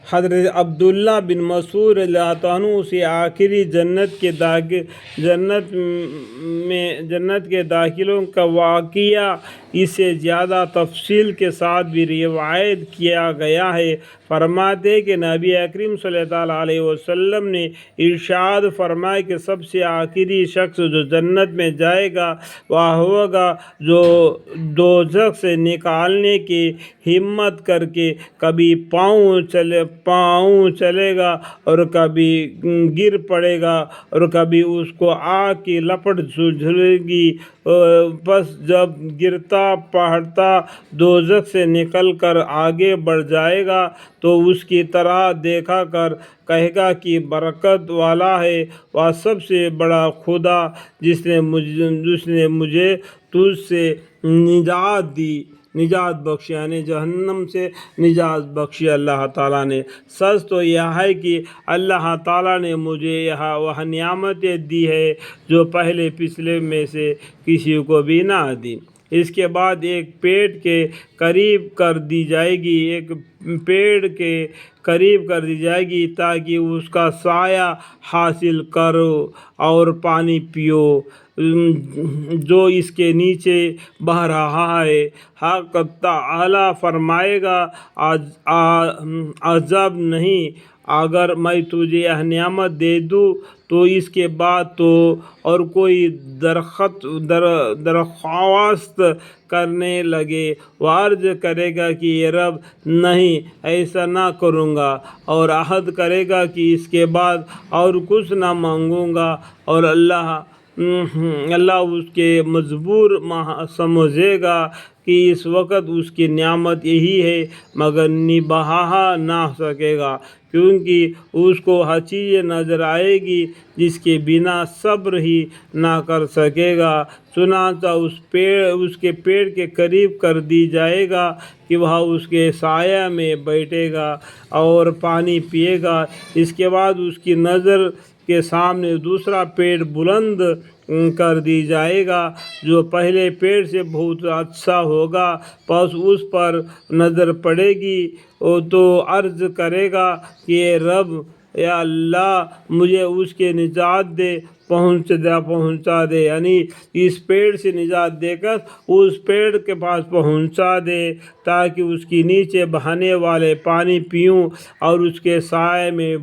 حضرت عبداللہ بن مسعود رضی اللہ عنہ سے آخری جنت کے داخلوں کا واقعہ اس سے زیادہ تفصیل کے ساتھ بھی روایت کیا گیا ہے۔ فرماتے ہیں کہ نبی کریم صلی اللہ علیہ وسلم نے ارشاد فرمایا کہ سب سے آخری شخص جو جنت میں جائے گا وہ ہوگا جو دوزخ سے نکالنے کی ہمت کر کے کبھی پاؤں چلے گا اور کبھی گر پڑے گا اور کبھی اس کو آگ کی لپٹ جھلے گی، بس جب گرتا پڑتا دوزخ سے نکل کر آگے بڑھ جائے گا تو اس کی طرح دیکھا کر کہے گا کہ برکت والا ہے وہ سب سے بڑا خدا جس نے مجھے تجھ سے نجات بخشی، یعنی جہنم سے نجات بخشی اللہ تعالیٰ نے۔ سچ تو یہ ہے کہ اللہ تعالیٰ نے مجھے یہاں وہ نعمتیں دی ہے جو پہلے پچھلے میں سے کسی کو بھی نہ دی۔ اس کے بعد ایک پیڑ کے قریب کر دی جائے گی تاکہ اس کا سایہ حاصل کرو اور پانی پیو جو اس کے نیچے بہہ رہا ہے۔ حق تعالیٰ فرمائے گا عجب نہیں، اگر میں تجھے یہ نعمت دے دوں تو اس کے بعد تو اور کوئی درخواست کرنے لگے، وہ عرض کرے گا کہ یہ رب نہیں، ایسا نہ کروں گا، اور عہد کرے گا کہ اس کے بعد اور کچھ نہ مانگوں گا، اور اللہ اس کے مجبور سمجھے گا کہ اس وقت اس کی نعمت یہی ہے مگر نبھا نہ سکے گا، کیونکہ اس کو ہر چیز نظر آئے گی جس کے بنا صبر ہی نہ کر سکے گا۔ چنانچہ اس کے پیڑ کے قریب کر دی جائے گا کہ وہ اس کے سایہ میں بیٹھے گا اور پانی پیے گا۔ اس کے بعد اس کی نظر کے سامنے دوسرا پیڑ بلند کر دی جائے گا جو پہلے پیڑ سے بہت اچھا ہوگا، پس اس پر نظر پڑے گی تو عرض کرے گا کہ اے رب، یا اللہ مجھے اس کے نجات دے پہنچا دے، یعنی اس پیڑ سے نجات دے کر اس پیڑ کے پاس پہنچا دے تاکہ اس کی نیچے بہنے والے پانی پیوں اور اس کے سائے میں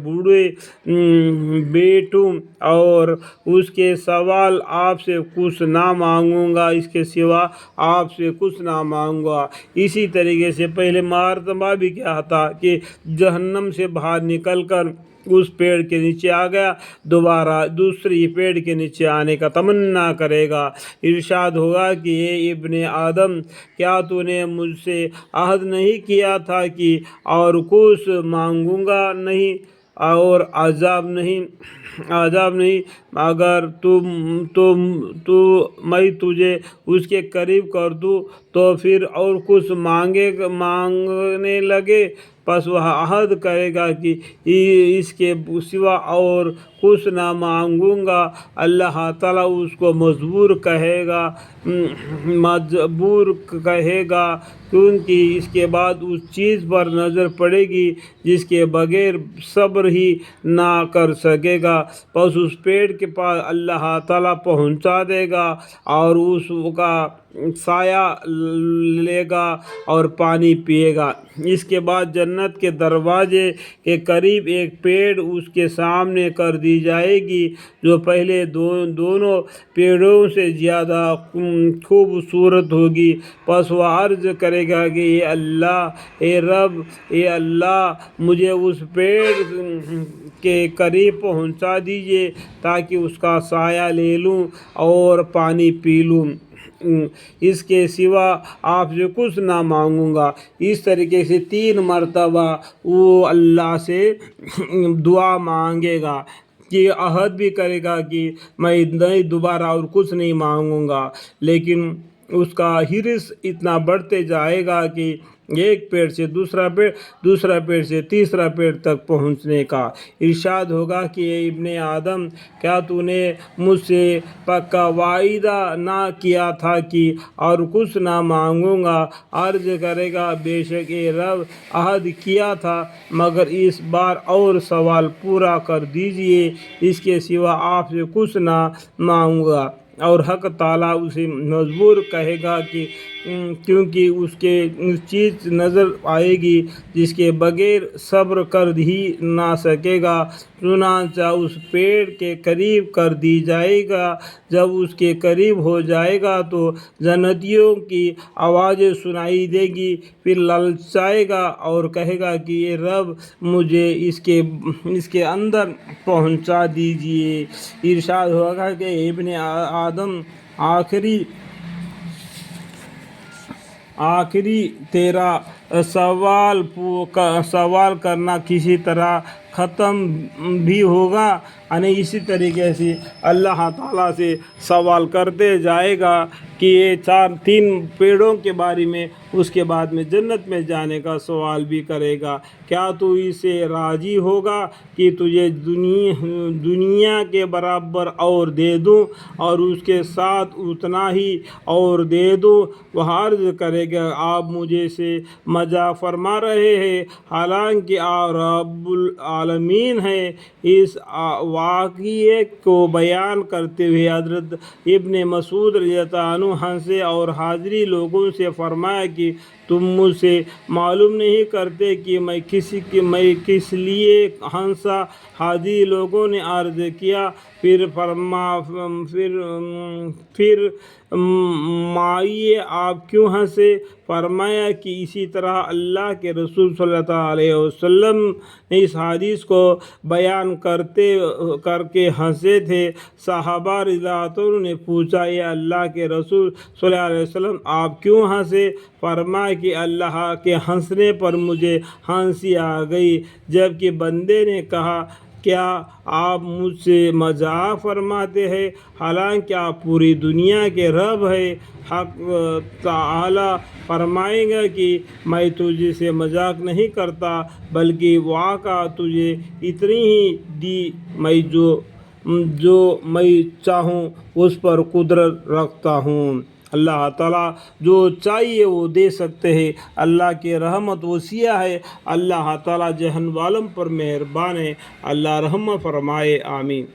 بیٹھوں، اور اس کے سوال آپ سے کچھ نہ مانگوں گا، اس کے سوا آپ سے کچھ نہ مانگوں گا۔ اسی طریقے سے پہلے مرتبہ بھی کیا تھا کہ جہنم سے باہر نکل کر اس پیڑ کے نیچے آ گیا، دوبارہ دوسری پیڑ کے نیچے آنے کا تمنا کرے گا، ارشاد ہوگا کہ اے ابن آدم، کیا تو نے مجھ سے عہد نہیں کیا تھا کہ اور کچھ مانگوں گا نہیں اور عذاب نہیں، اگر میں تجھے اس کے قریب کر دوں تو پھر اور کچھ مانگنے لگے، پس وہ عہد کرے گا کہ اس کے سوا اور کچھ نہ مانگوں گا۔ اللہ تعالیٰ اس کو مجبور کہے گا کیونکہ اس کے بعد اس چیز پر نظر پڑے گی جس کے بغیر صبر ہی نہ کر سکے گا، پس اس پیڑ کے پاس اللہ تعالیٰ پہنچا دے گا اور اس کا سایہ لے گا اور پانی پیے گا۔ اس کے بعد جنت کے دروازے کے قریب ایک پیڑ اس کے سامنے کر دی جائے گی جو پہلے دونوں پیڑوں سے زیادہ خوبصورت ہوگی، پس وہ عرض کرے گا کہ اے اللہ، اے رب، اے اللہ مجھے اس پیڑ کے قریب پہنچا دیجئے تاکہ اس کا سایہ لے لوں اور پانی پی لوں، اس کے سوا آپ سے کچھ نہ مانگوں گا۔ اس طریقے سے 3 مرتبہ وہ اللہ سے دعا مانگے گا کہ عہد بھی کرے گا کہ میں دوبارہ اور کچھ نہیں مانگوں گا، لیکن اس کا حرص اتنا بڑھتے جائے گا کہ ایک پیڑ سے دوسرا پیڑ، دوسرا پیڑ سے تیسرا پیڑ تک پہنچنے کا۔ ارشاد ہوگا کہ اے ابن آدم، کیا تو نے مجھ سے پکا وعدہ نہ کیا تھا کہ اور کچھ نہ مانگوں گا؟ عرض کرے گا بے شک اے رب، عہد کیا تھا، مگر اس بار اور سوال پورا کر دیجئے، اس کے سوا آپ سے کچھ نہ مانگوں گا۔ اور حق تعالیٰ اسے مجبور کہے گا کہ کیونکہ اس چیز نظر آئے گی جس کے بغیر صبر کر ہی نہ سکے گا۔ چنانچہ اس پیڑ کے قریب کر دی جائے گا۔ جب اس کے قریب ہو جائے گا تو جنتیوں کی آوازیں سنائی دے گی، پھر للچائے گا اور کہے گا کہ اے رب، مجھے اس کے اندر پہنچا دیجئے۔ ارشاد ہوگا کہ اے ابن آدم، آخری تیرا سوال کرنا کسی طرح ختم بھی ہوگا، یعنی اسی طریقے سے اللہ تعالیٰ سے سوال کرتے جائے گا کہ یہ تین پیڑوں کے بارے میں، اس کے بعد میں جنت میں جانے کا سوال بھی کرے گا۔ کیا تو اس سے راضی ہوگا کہ تجھے دنیا کے برابر اور دے دوں اور اس کے ساتھ اتنا ہی اور دے دوں؟ وہ عرض کرے گا آپ مجھے سے مزاح فرما رہے ہیں، حالانکہ آپ رب العالمین ہیں۔ اس واقعے کو بیان کرتے ہوئے حضرت ابن مسعود رضی اللہ عنہ ہنسے اور حاضری لوگوں سے فرمایا کہ تم مجھ سے معلوم نہیں کرتے کہ میں کس لیے ہنسا؟ حاضری لوگوں نے عرض کیا پھر مائیے آپ کیوں ہنسے؟ فرمایا کہ اسی طرح اللہ کے رسول صلی اللہ علیہ وسلم نے اس حدیث کو بیان کر کے ہنسے تھے۔ صحابہ رضی اللہ عنہ نے پوچھا اے اللہ کے رسول صلی اللہ علیہ وسلم، آپ کیوں ہنسے؟ فرمایا کہ اللہ کے ہنسنے پر مجھے ہنسی آ گئی۔ جبکہ بندے نے کہا کیا آپ مجھ سے مزاح فرماتے ہیں حالانکہ آپ پوری دنیا کے رب ہیں؟ حق تعالیٰ فرمائے گا کہ میں تجھ سے مذاق نہیں کرتا، بلکہ واقعہ تجھے اتنی ہی دی، میں جو میں چاہوں اس پر قدرت رکھتا ہوں۔ اللہ تعالیٰ جو چاہیے وہ دے سکتے ہیں۔ اللہ کی رحمت وسیع ہے۔ اللہ تعالیٰ جہن والوں پر مہربان ہے۔ اللہ رحم فرمائے، آمین۔